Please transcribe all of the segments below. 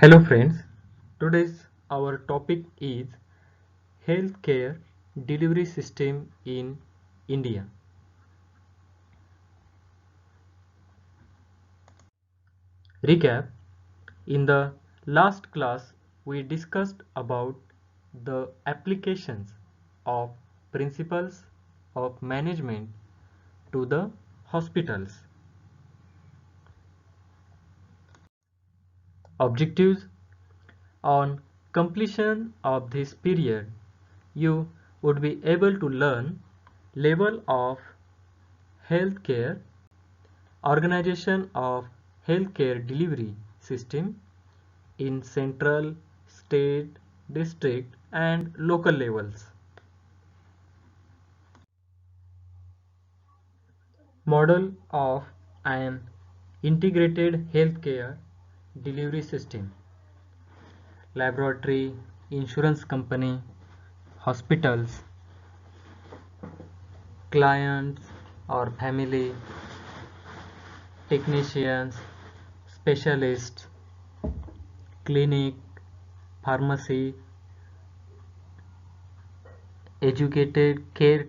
Hello friends, today's our topic is healthcare delivery system in India. Recap: in the last class we discussed about the applications of principles of management to the hospitals. Objectives: on completion of this period, you would be able to learn level of healthcare, organization of healthcare delivery system in central, state, district and local levels. Model of an integrated healthcare delivery system. Laboratory, insurance company, hospitals, clients or family, technicians, specialists, clinic, pharmacy, educated care,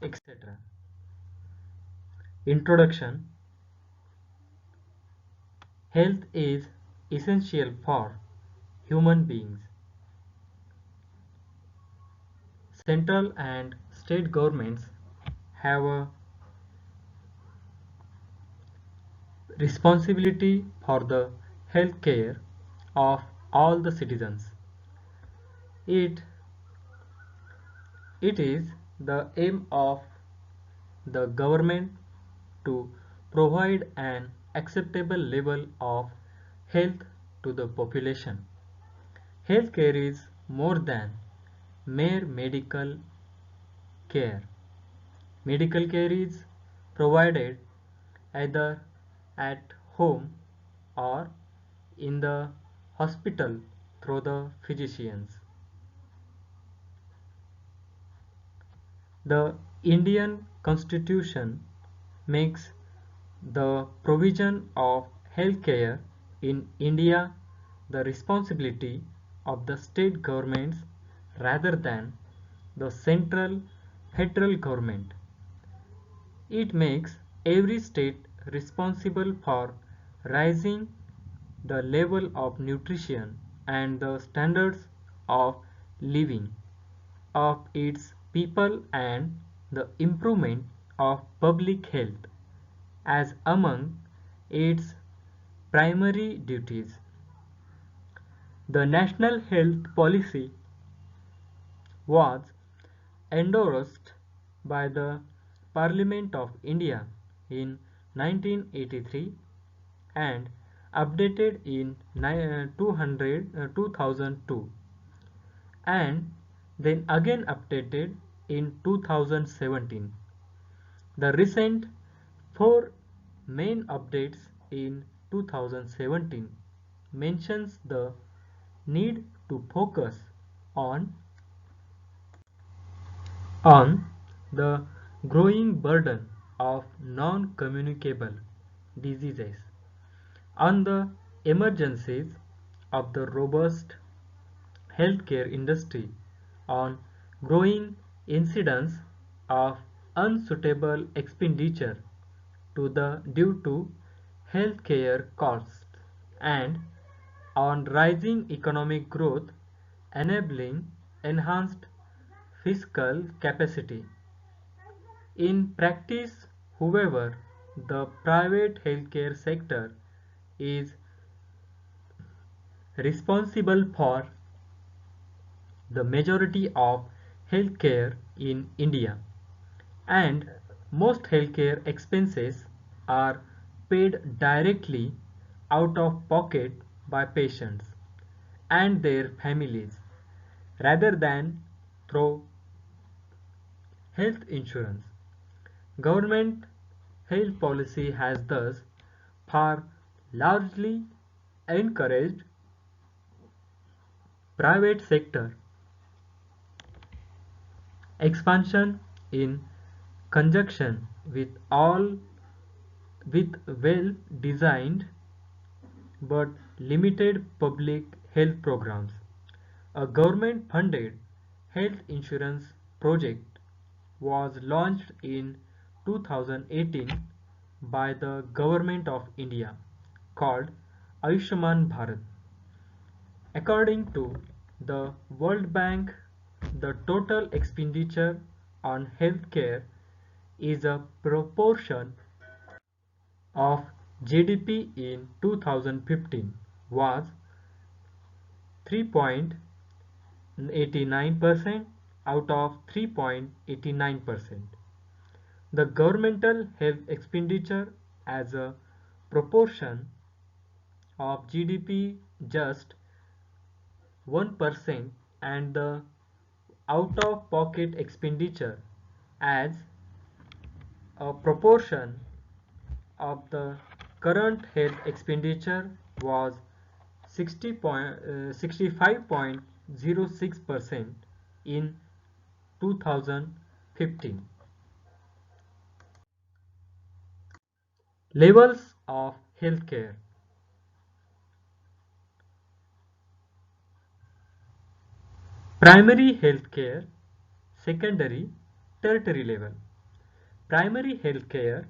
etc. Introduction: health is essential for human beings. Central and state governments have a responsibility for the health care of all the citizens. It, it is the aim of the government to provide an acceptable level of health to the population. Healthcare is more than mere medical care. Medical care is provided either at home or in the hospital through the physicians. The Indian Constitution makes the provision of healthcare in India the responsibility of the state governments rather than the central federal government. It makes every state responsible for raising the level of nutrition and the standards of living of its people and the improvement of public health as among its primary duties. The National Health Policy was endorsed by the Parliament of India in 1983 and updated in 2002 and then again updated in 2017. The recent four main updates in 2017 mentions the need to focus on on the growing burden of non-communicable diseases, on the emergencies of the robust healthcare industry, on growing incidence of unsuitable expenditure to the due to healthcare costs, and on rising economic growth enabling enhanced fiscal capacity. In practice, however, the private healthcare sector is responsible for the majority of healthcare in India, and most healthcare expenses are paid directly out of pocket by patients and their families rather than through health insurance. Government health policy has thus far largely encouraged private sector expansion in conjunction with well designed but limited public health programs. A government-funded health insurance project was launched in 2018 by the Government of India called Ayushman Bharat. According to the World Bank, the total expenditure on healthcare is a proportion of GDP in 2015 was 3.89% out of 3.89%. The governmental health expenditure as a proportion of GDP just 1% and the out-of-pocket expenditure as a proportion of the current health expenditure was 65.06% in 2015. Levels of healthcare. Primary healthcare, secondary, tertiary level. Primary healthcare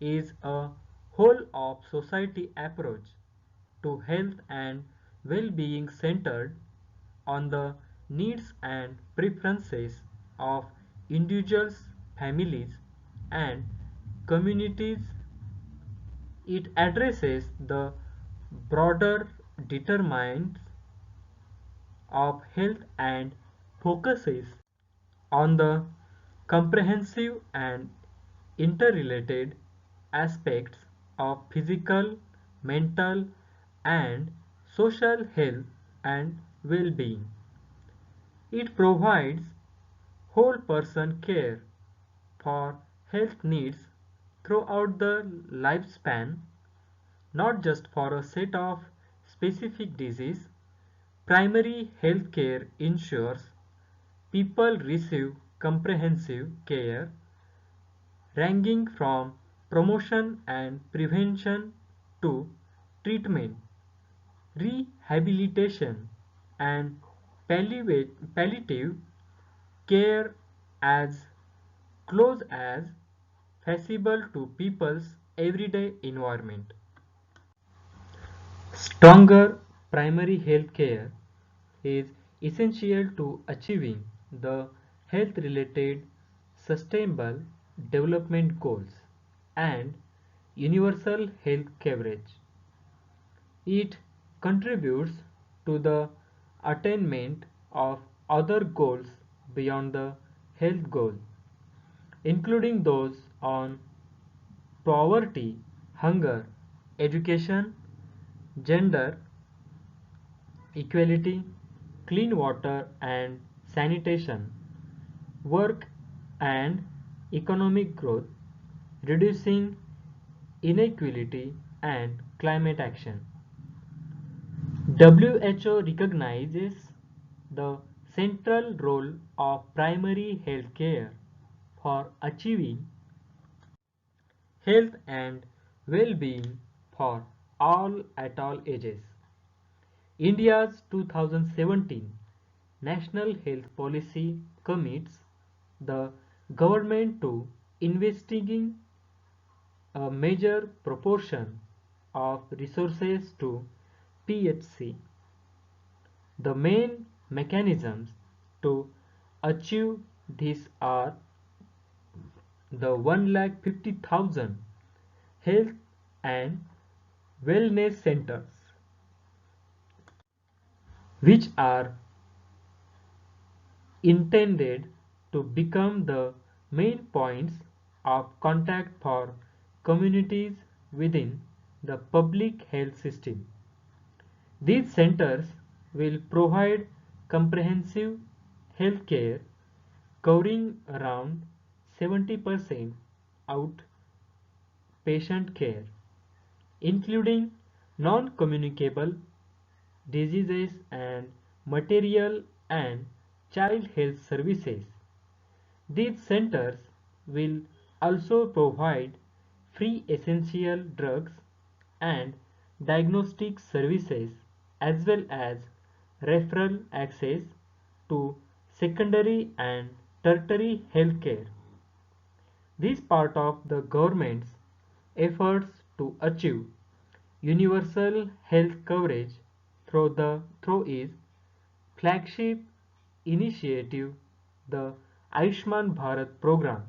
is a whole of society approach to health and well-being centered on the needs and preferences of individuals, families, and communities. It addresses the broader determinants of health and focuses on the comprehensive and interrelated aspects of physical, mental, and social health and well-being. It provides whole person care for health needs throughout the lifespan, not just for a set of specific disease. Primary health care ensures people receive comprehensive care ranging from promotion and prevention to treatment, rehabilitation, and palliative care as close as feasible to people's everyday environment. Stronger primary health care is essential to achieving the health-related sustainable development goals and universal health coverage. It contributes to the attainment of other goals beyond the health goal, including those on poverty, hunger, education, gender equality, clean water and sanitation, work and economic growth, reducing inequality and climate action. WHO recognizes the central role of primary health care for achieving health and well-being for all at all ages. India's 2017 National Health Policy commits the government to investing a major proportion of resources to PHC. The main mechanisms to achieve this are the 1,50,000 health and wellness centers, which are intended to become the main points of contact for communities within the public health system. These centers will provide comprehensive health care covering around 70% outpatient care, including non-communicable diseases and maternal and child health services. These centers will also provide free essential drugs and diagnostic services as well as referral access to secondary and tertiary healthcare. This part of the government's efforts to achieve universal health coverage through its flagship initiative, the Ayushman Bharat program,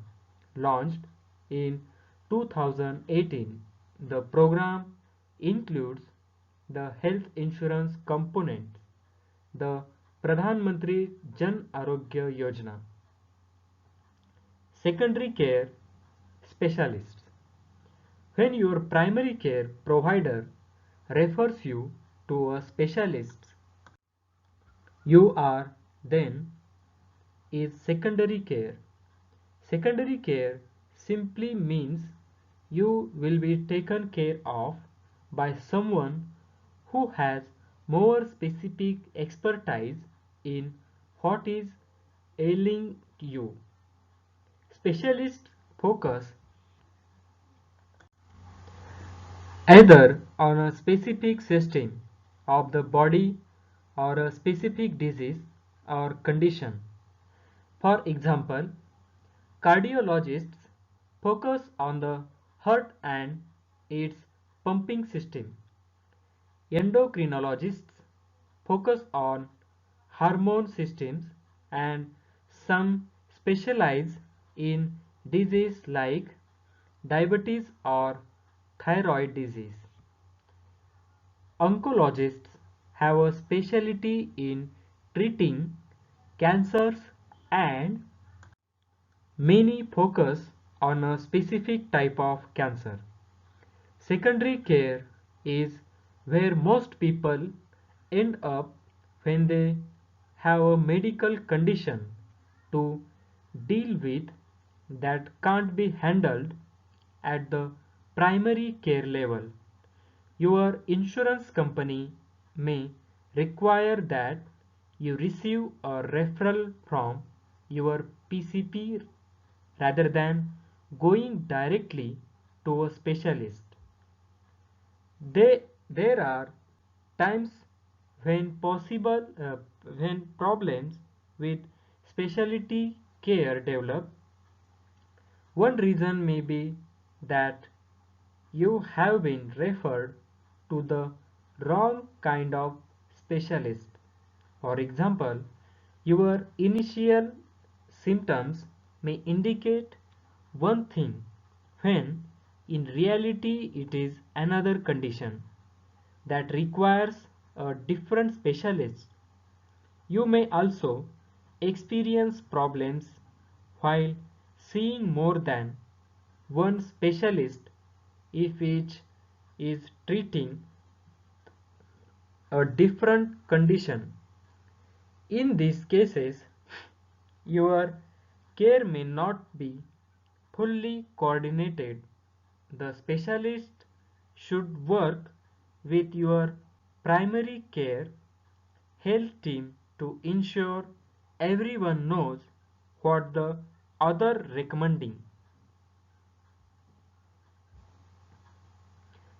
launched in 2018. The program includes the health insurance component, the Pradhan Mantri Jan Arogya Yojana. Secondary care specialists. When your primary care provider refers you to a specialist, you are then is secondary care. Secondary care simply means you will be taken care of by someone who has more specific expertise in what is ailing you. Specialists focus either on a specific system of the body or a specific disease or condition. For example, cardiologists focus on the heart and its pumping system. Endocrinologists focus on hormone systems, and some specialize in diseases like diabetes or thyroid disease. Oncologists have a specialty in treating cancers, and many focus on a specific type of cancer. Secondary care is where most people end up when they have a medical condition to deal with that can't be handled at the primary care level. Your insurance company may require that you receive a referral from your PCP rather than going directly to a specialist. There are times when problems with specialty care develop. One reason may be that you have been referred to the wrong kind of specialist. For example, your initial symptoms may indicate one thing when in reality it is another condition that requires a different specialist. You may also experience problems while seeing more than one specialist if each is treating a different condition. In these cases, your care may not be fully coordinated. The specialist should work with your primary care health team to ensure everyone knows what the other recommending.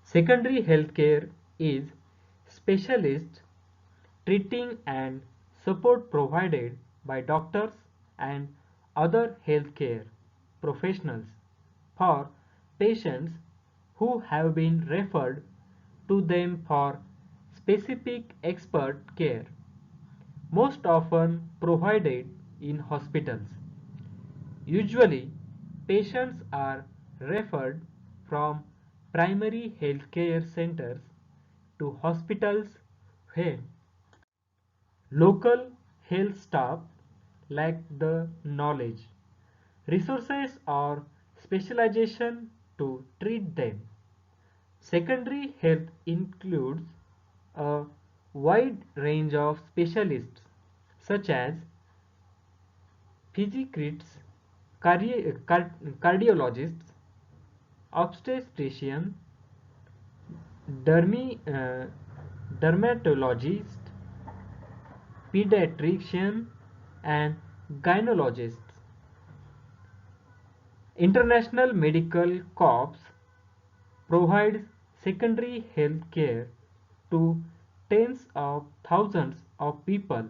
Secondary healthcare is specialist treating and support provided by doctors and other healthcare professionals for patients who have been referred to them for specific expert care, most often provided in hospitals. Usually, patients are referred from primary healthcare centers to hospitals where local health staff lack the knowledge, resources, or specialization to treat them. Secondary health includes a wide range of specialists such as physicians, cardiologists, obstetrician, dermatologist, pediatrician, and gynecologists. International Medical Corps provides secondary health care to tens of thousands of people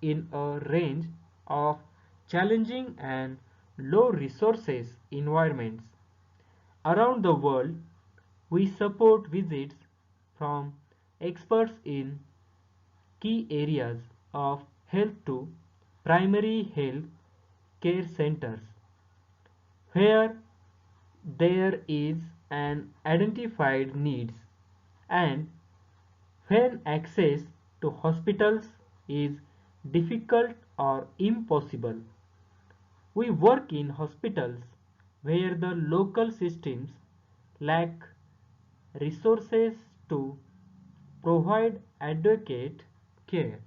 in a range of challenging and low resources environments. Around the world, we support visits from experts in key areas of health to primary health care centers where there is an identified needs and when access to hospitals is difficult or impossible. We work in hospitals where the local systems lack resources to provide adequate care.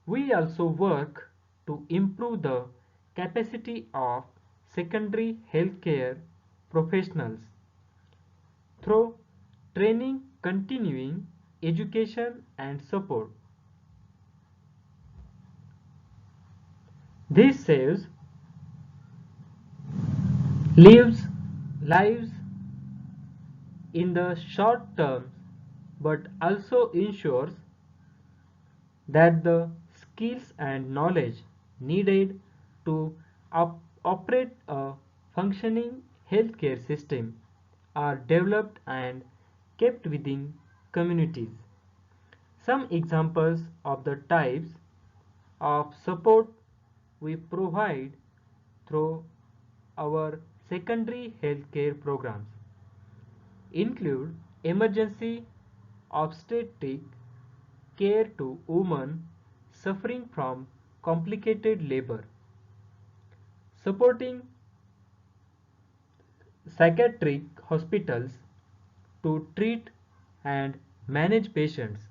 We also work to improve the capacity of secondary healthcare professionals through training, continuing education, and support. This saves lives lives in the short term but also ensures that the skills and knowledge needed to operate a functioning healthcare system are developed and kept within communities. Some examples of the types of support we provide through our secondary healthcare programs include emergency obstetric care to women suffering from complicated labor, supporting psychiatric hospitals to treat and manage patients,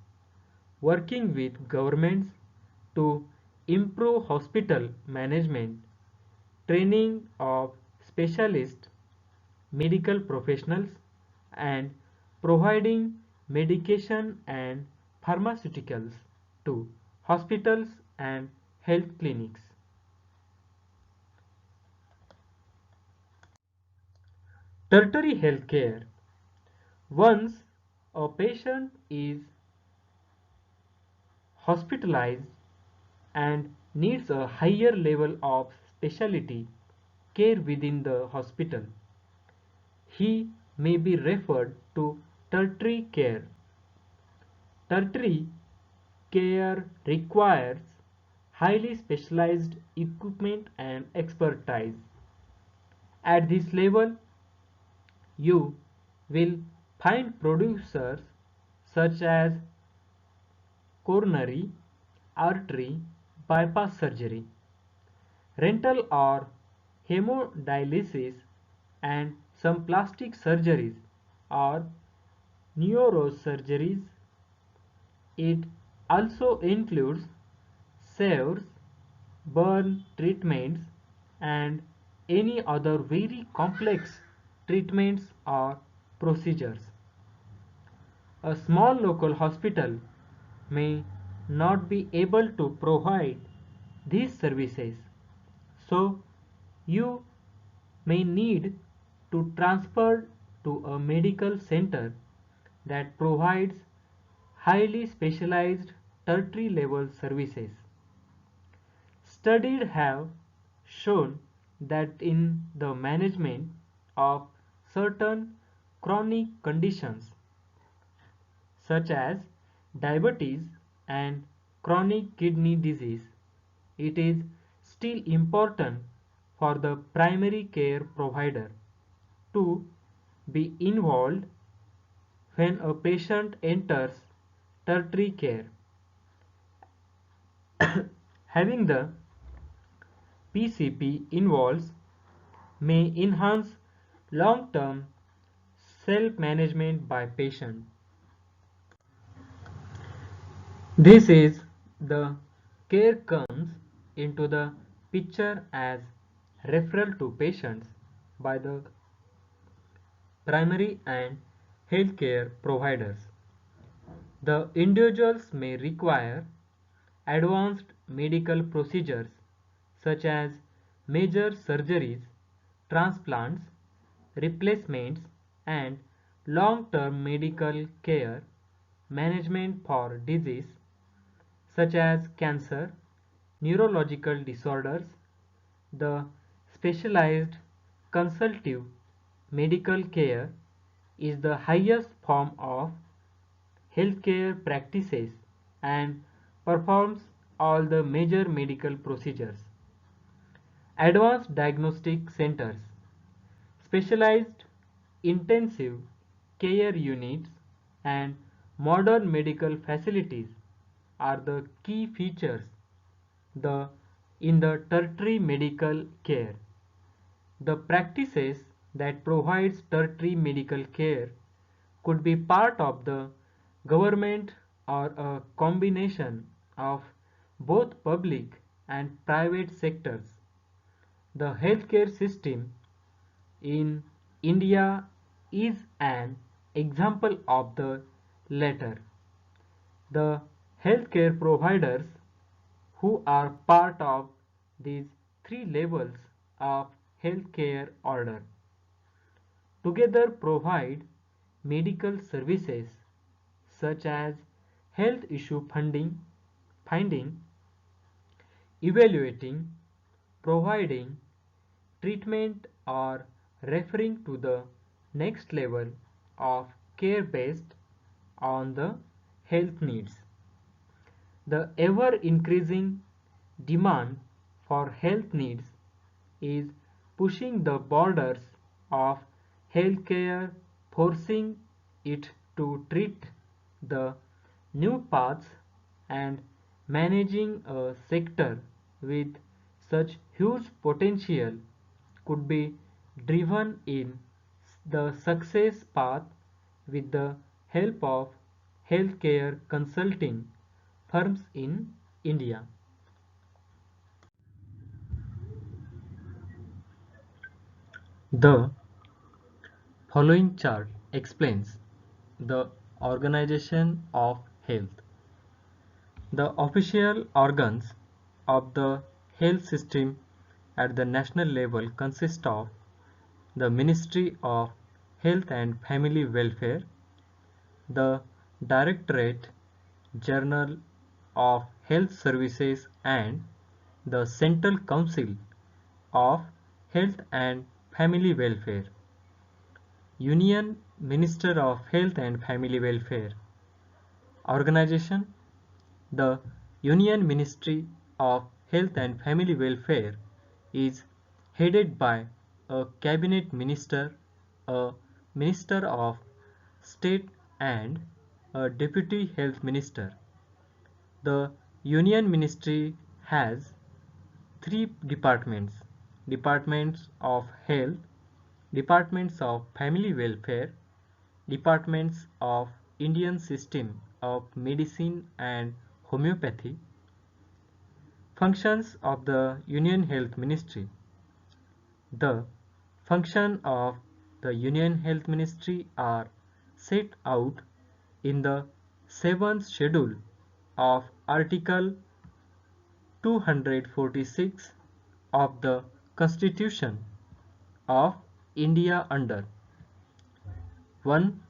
working with governments to improve hospital management, training of specialist medical professionals, and providing medication and pharmaceuticals to hospitals and health clinics. Tertiary health care. Once a patient is hospitalized and needs a higher level of specialty care within the hospital, he may be referred to tertiary care. Tertiary care requires highly specialized equipment and expertise. At this level, you will find producers such as coronary, artery, bypass surgery, renal or hemodialysis, and some plastic surgeries or neurosurgeries. It also includes saves, burn treatments, and any other very complex treatments or procedures. A small local hospital may not be able to provide these services, so you may need to transfer to a medical center that provides highly specialized tertiary level services. Studies have shown that in the management of certain chronic conditions such as diabetes and chronic kidney disease, it is still important for the primary care provider to be involved when a patient enters tertiary care. Having the PCP involves may enhance long-term self-management by patient. This is the care comes into the picture as referral to patients by the primary and healthcare providers. The individuals may require advanced medical procedures such as major surgeries, transplants, replacements, and long-term medical care management for disease such as cancer, neurological disorders. The specialized consultative medical care is the highest form of healthcare practices and performs all the major medical procedures. Advanced diagnostic centers, specialized intensive care units, and modern medical facilities are the key features the, in the tertiary medical care. The practices that provides tertiary medical care could be part of the government or a combination of both public and private sectors. The healthcare system in India is an example of the latter. The healthcare providers who are part of these three levels of healthcare order together provide medical services such as health issue finding, evaluating, providing treatment or referring to the next level of care based on the health needs. The ever increasing demand for health needs is pushing the borders of healthcare, forcing it to treat the new paths and managing a sector with such huge potential could be driven in the success path with the help of healthcare consulting firms in India. The following chart explains the organization of health. The official organs of the health system at the national level consist of the Ministry of Health and Family Welfare, the Directorate General of Health Services, and the Central Council of Health and Family Welfare. Union Minister of Health and Family Welfare. Organization: the Union Ministry of Health and Family Welfare is headed by a cabinet minister, a minister of state, and a deputy health minister. The Union Ministry has three departments: departments of health, departments of family welfare, departments of Indian system of medicine and homeopathy. Functions of the Union Health Ministry. The functions of the Union Health Ministry are set out in the 7th schedule of Article 246 of the Constitution of India under 1.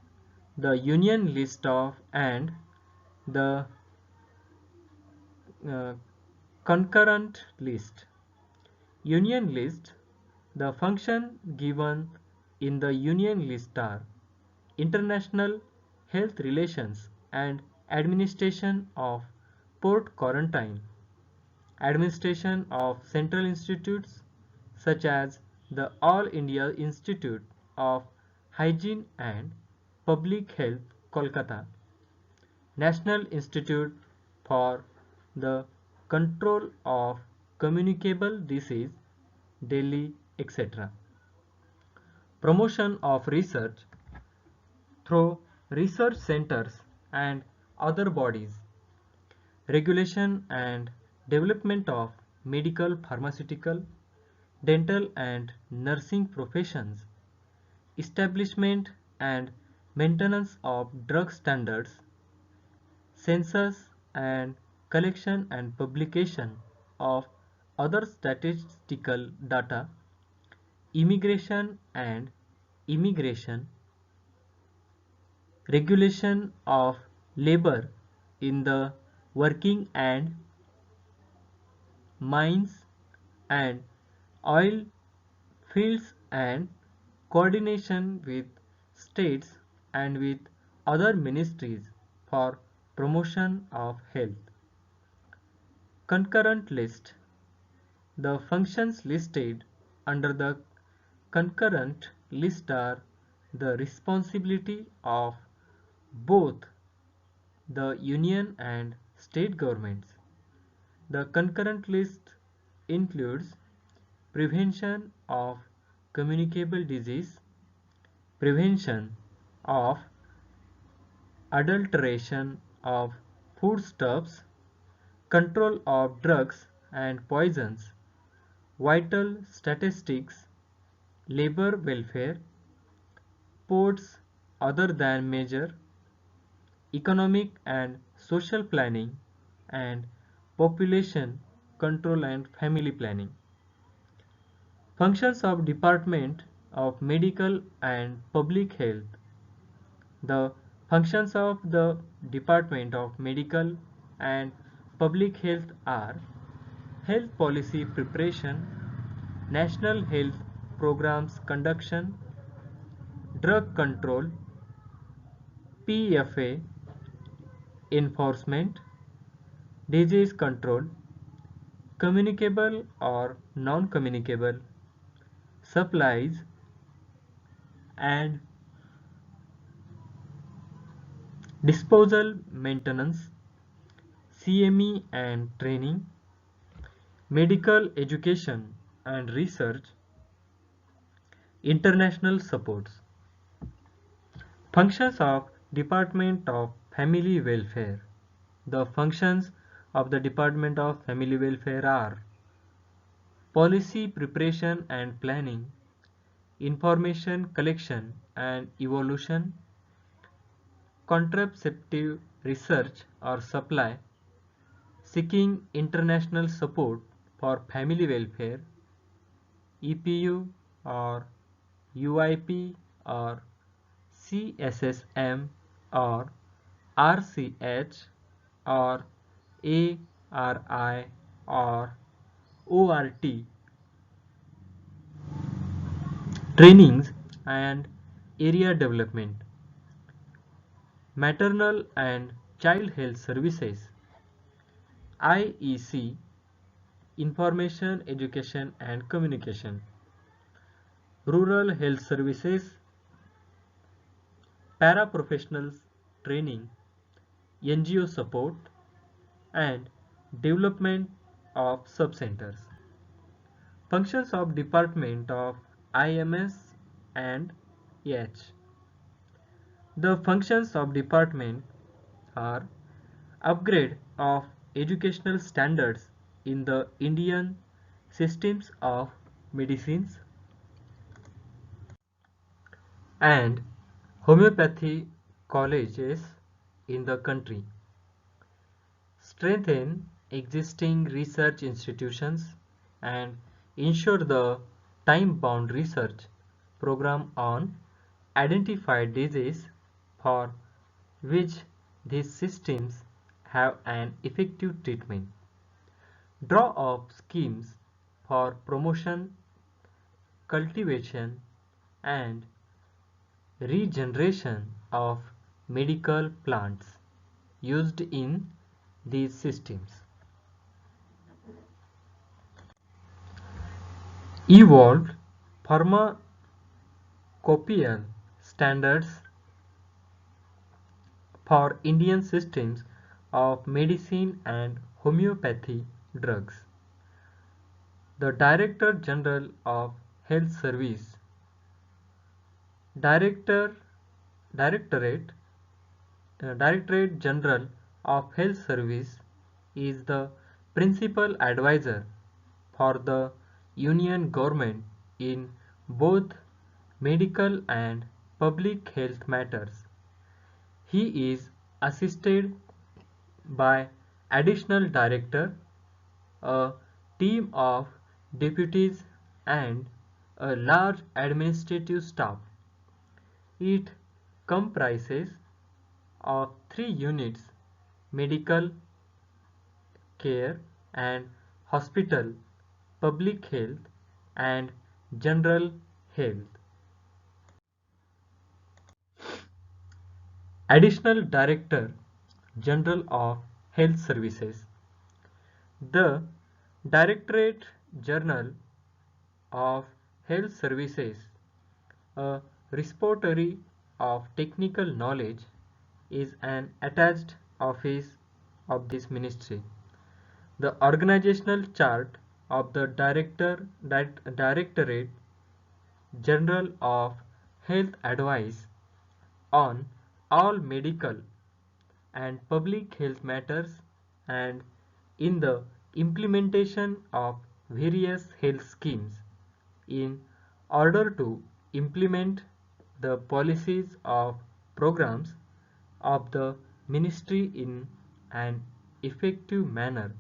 The Union list of and the uh, concurrent list. Union list. The function given in the Union list are international health relations and administration of port quarantine, administration of central institutes such as the All India Institute of Hygiene and Public Health, Kolkata, National Institute for the Control of Communicable Disease, Delhi, etc. Promotion of research through research centers and other bodies. Regulation and development of medical, pharmaceutical, dental and nursing professions. Establishment and maintenance of drug standards. Census and collection and publication of other statistical data. Immigration and immigration. regulation of labor in the working and mines and oil fields and coordination with states and with other ministries for promotion of health. Concurrent list. The functions listed under the concurrent list are the responsibility of both the union and state governments. The concurrent list includes prevention of communicable disease, prevention of adulteration of foodstuffs, control of drugs and poisons, vital statistics, labor welfare, ports other than major, economic and social planning, and population control and family planning. Functions of Department of Medical and Public Health. The functions of the Department of Medical and Public Health are health policy preparation, national health programs conduction, drug control, PFA, enforcement, disease control, communicable or non-communicable, supplies, and disposal maintenance, CME and training, medical education and research, international supports. Functions of Department of Family Welfare. The functions of the Department of Family Welfare are policy preparation and planning, information collection and evolution, contraceptive research or supply, seeking international support for family welfare, EPU or UIP or CSSM or RCH or ARI or ORT, trainings and area development, maternal and child health services, IEC, information, education and communication, rural health services, paraprofessionals training, NGO support, and development of subcenters. Functions of Department of IMS and H. The functions of department are upgrade of educational standards in the Indian systems of medicines and homeopathy colleges in the country, strengthen existing research institutions and ensure the time-bound research program on identified disease for which these systems have an effective treatment. Draw up schemes for promotion, cultivation, and regeneration of medical plants used in these systems. Evolved pharmacopoeial standards for Indian systems of medicine and homeopathy drugs. The Director General of Health Service, Director, Directorate, Directorate General of Health Service is the principal advisor for the Union Government in both medical and public health matters. He is assisted by additional director, a team of deputies and a large administrative staff. It comprises of three units: medical care and hospital, public health, and general health. Additional Director General of Health Services. The Directorate General of Health Services, a repository of technical knowledge, is an attached office of this ministry. The organizational chart of the Directorate General of Health advice on all medical and public health matters and in the implementation of various health schemes in order to implement the policies of programs of the ministry in an effective manner.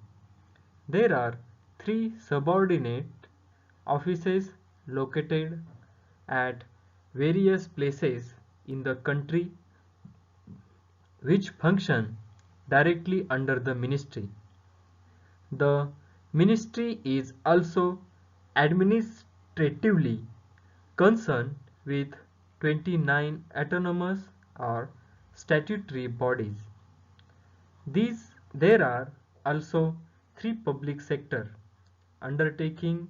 There are three subordinate offices located at various places in the country which function directly under the ministry. The ministry is also administratively concerned with 29 autonomous or statutory bodies. There are also three public sector undertaking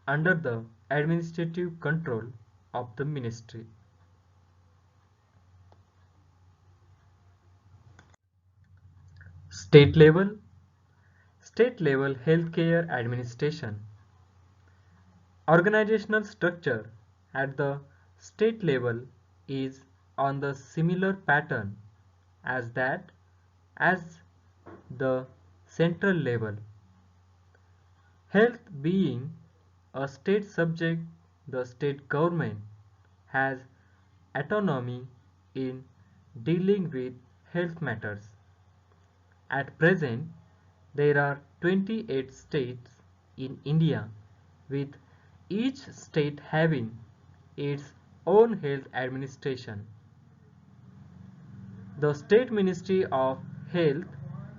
under the administrative control of the ministry. State level healthcare administration. Organizational structure at the state level is on the similar pattern as that as the central level. Health being a state subject, the state government has autonomy in dealing with health matters. At present, there are 28 states in India, with each state having its own health administration. The State Ministry of Health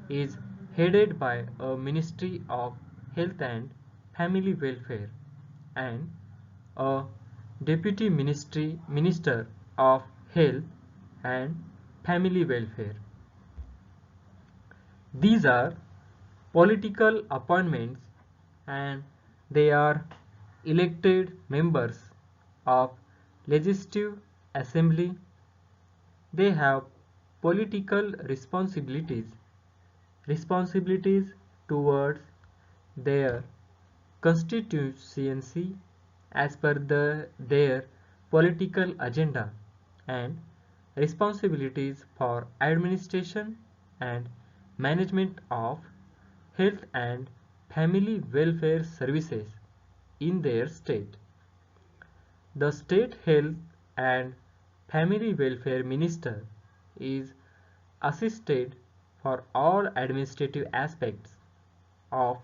is headed by a Ministry of Health and Family Welfare and a Deputy Minister of Health and Family Welfare. These are political appointments and they are elected members of Legislative Assembly. They have political responsibilities towards their constituency as per their political agenda and responsibilities for administration and management of health and family welfare services in their state. The State Health and Family Welfare Minister is assisted for all administrative aspects of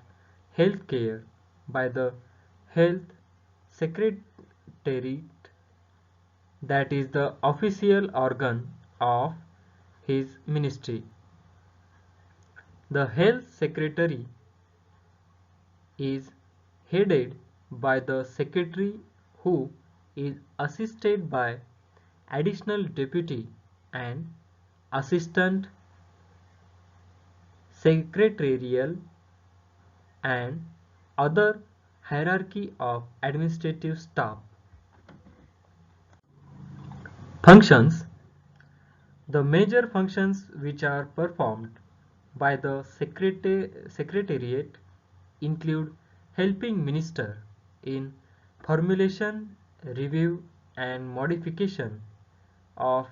health care by the Health Secretariat, that is the official organ of his ministry. The Health Secretary is headed by the Secretary, who is assisted by additional deputy and assistant secretarial and other hierarchy of administrative staff. Functions. The major functions which are performed by the Secretariat include helping Minister in formulation, review and modification of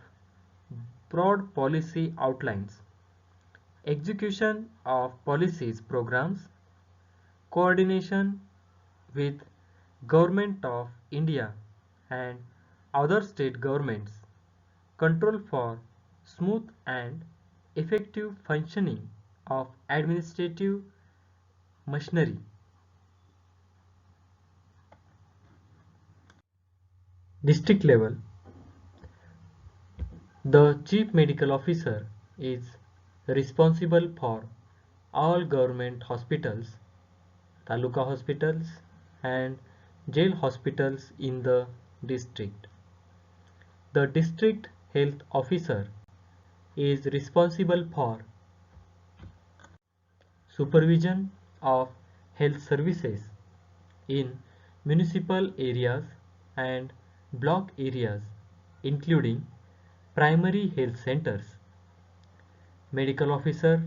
broad policy outlines, execution of policies programs, coordination with Government of India and other state governments, control for smooth and effective functioning of administrative machinery. District level. The Chief Medical Officer is responsible for all government hospitals, taluka hospitals, and jail hospitals in the district. The District Health Officer is responsible for supervision of health services in municipal areas and block areas, including primary health centers. Medical Officer,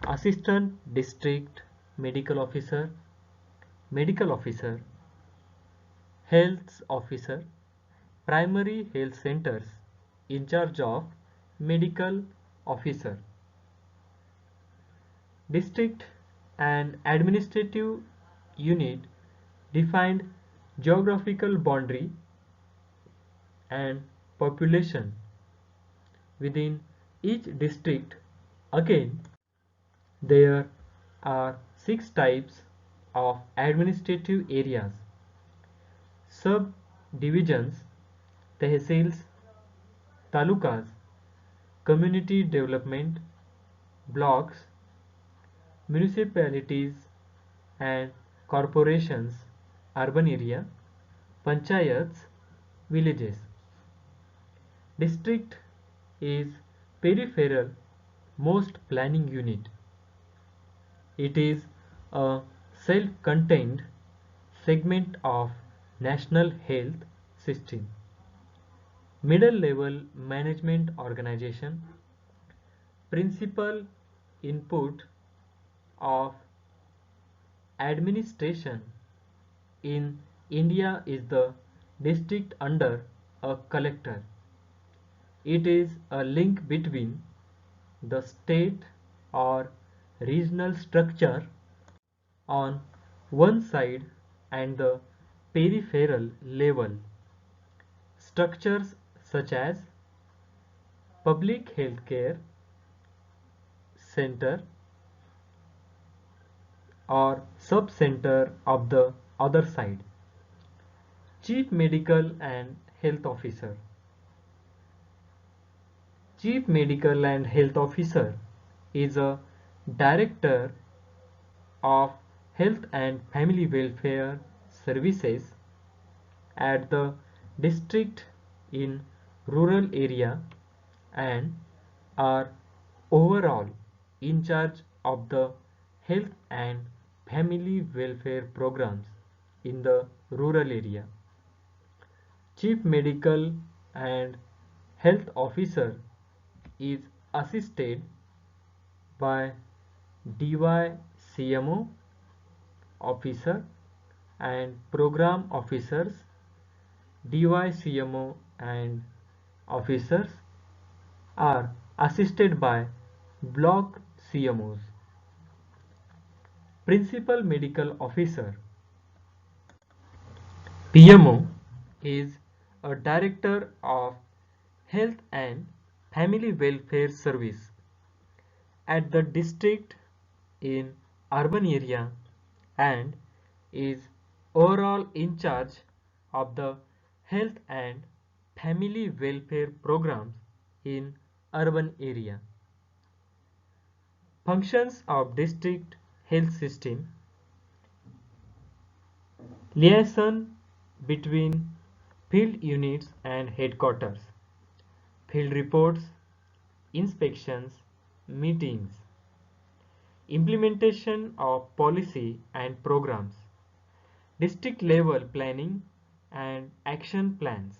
Assistant District Medical Officer, Medical Officer, Health Officer, Primary Health Centers in charge of Medical Officer. District and administrative unit defined geographical boundary and population within each district. Again, there are 6 types of administrative areas. Subdivisions, tehsils, talukas, community development, blocks, municipalities and corporations, urban area, panchayats, villages. District is peripheral most planning unit. It is a self-contained segment of national health system. Middle level management organization. Principal input of administration in India is the district under a collector. It is a link between the state or regional structure on one side and the peripheral level structures such as public health care center or sub-center of the other side. Chief Medical and Health Officer. Chief Medical and Health Officer is a director of health and family welfare services at the district in rural area and are overall in charge of the health and family welfare programs in the rural area. Chief Medical and Health Officer is assisted by DYCMO officer and program officers. DYCMO and officers are assisted by block CMOs. Principal Medical Officer PMO is a director of health and family welfare service at the district in urban area and is overall in charge of the health and family welfare programs in urban area. Functions of district health system: liaison between field units and headquarters, field reports, inspections, meetings, implementation of policy and programs, district level planning and action plans,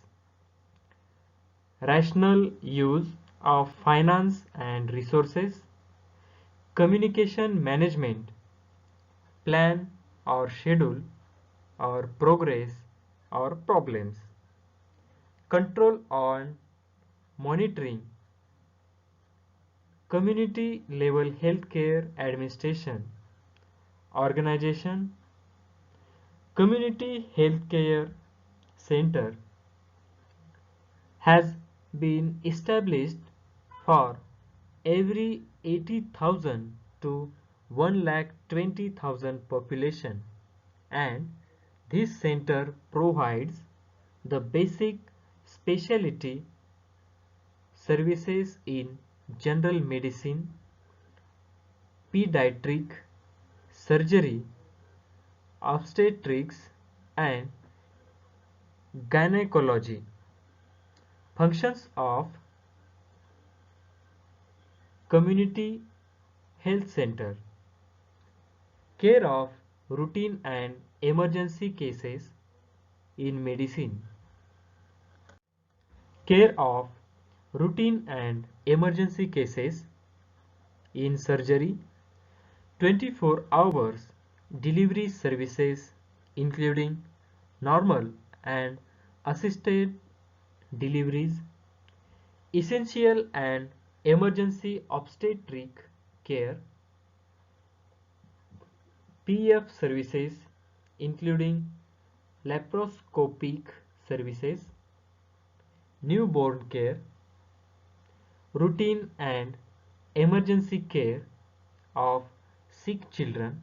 rational use of finance and resources, communication management, plan or schedule or progress or problems, control on monitoring, community level healthcare administration, organization, community healthcare center has been established for every 80,000 to 1,20,000 population, and this center provides the basic specialty services in general medicine, pediatric surgery, obstetrics, and gynecology. Functions of community health center: care of routine and emergency cases in medicine, care of routine and emergency cases in surgery, 24 hours delivery services including normal and assisted deliveries, essential and emergency obstetric care, PF services including laparoscopic services, newborn care, routine and emergency care of sick children,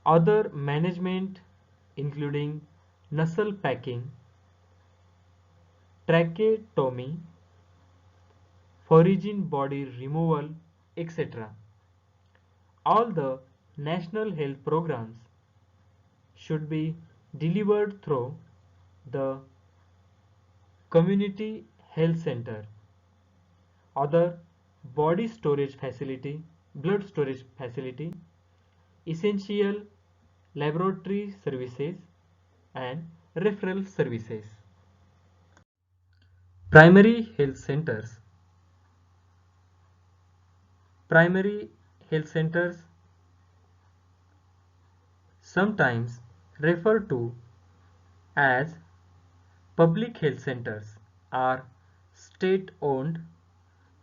other management including nasal packing, tracheotomy, foreign body removal, etc. All the national health programs should be delivered through the community health center. Other body storage facility, blood storage facility, essential laboratory services and referral services. Primary health centers. Primary health centers, sometimes referred to as public health centers, are state-owned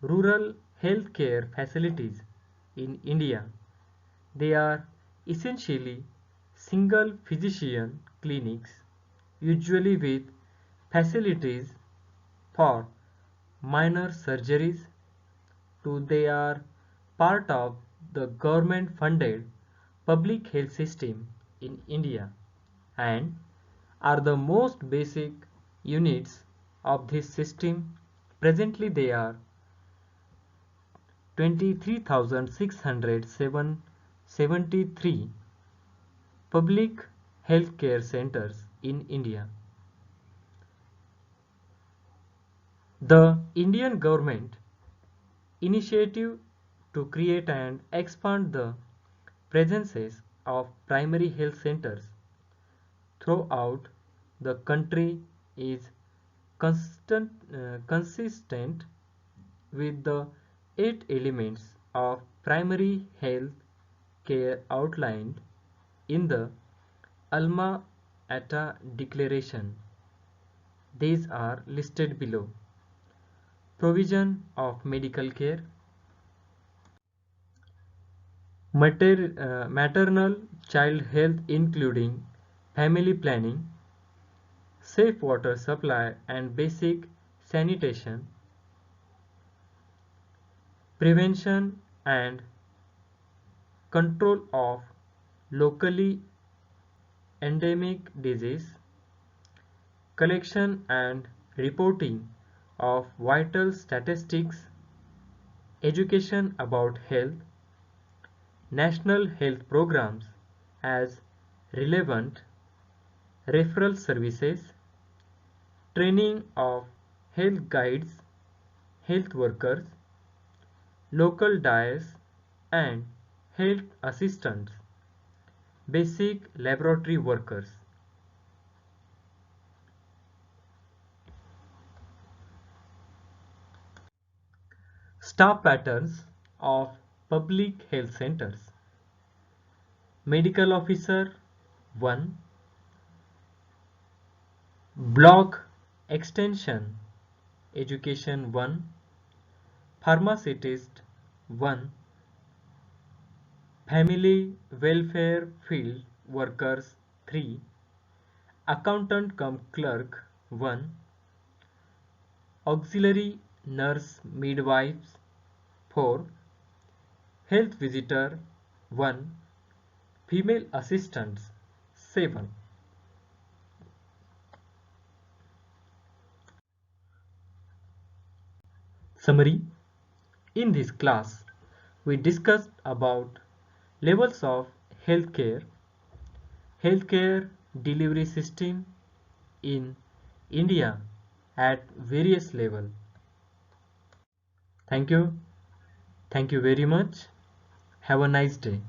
rural health care facilities in India. They are essentially single physician clinics, usually with facilities for minor surgeries. They are part of the government funded public health system in India and are the most basic units of this system. Presently they are 23,673 public healthcare centers in India. The Indian government initiative to create and expand the presences of primary health centers throughout the country is consistent with the 8 elements of primary health care outlined in the Alma Ata Declaration. These are listed below. Provision of medical care, maternal child health including family planning, safe water supply and basic sanitation, prevention and control of locally endemic disease, collection and reporting of vital statistics, education about health, national health programs as relevant, referral services, training of health guides, health workers, local DIAs and health assistants, basic laboratory workers. Staff patterns of public health centers. Medical officer 1, block extension education 1, pharmacist 1, family welfare field workers 3, accountant cum clerk 1, auxiliary nurse midwives 4, health visitor 1, female assistants 7. Summary. In this class, we discussed about levels of healthcare delivery system in India at various levels. Thank you. Thank you very much. Have a nice day.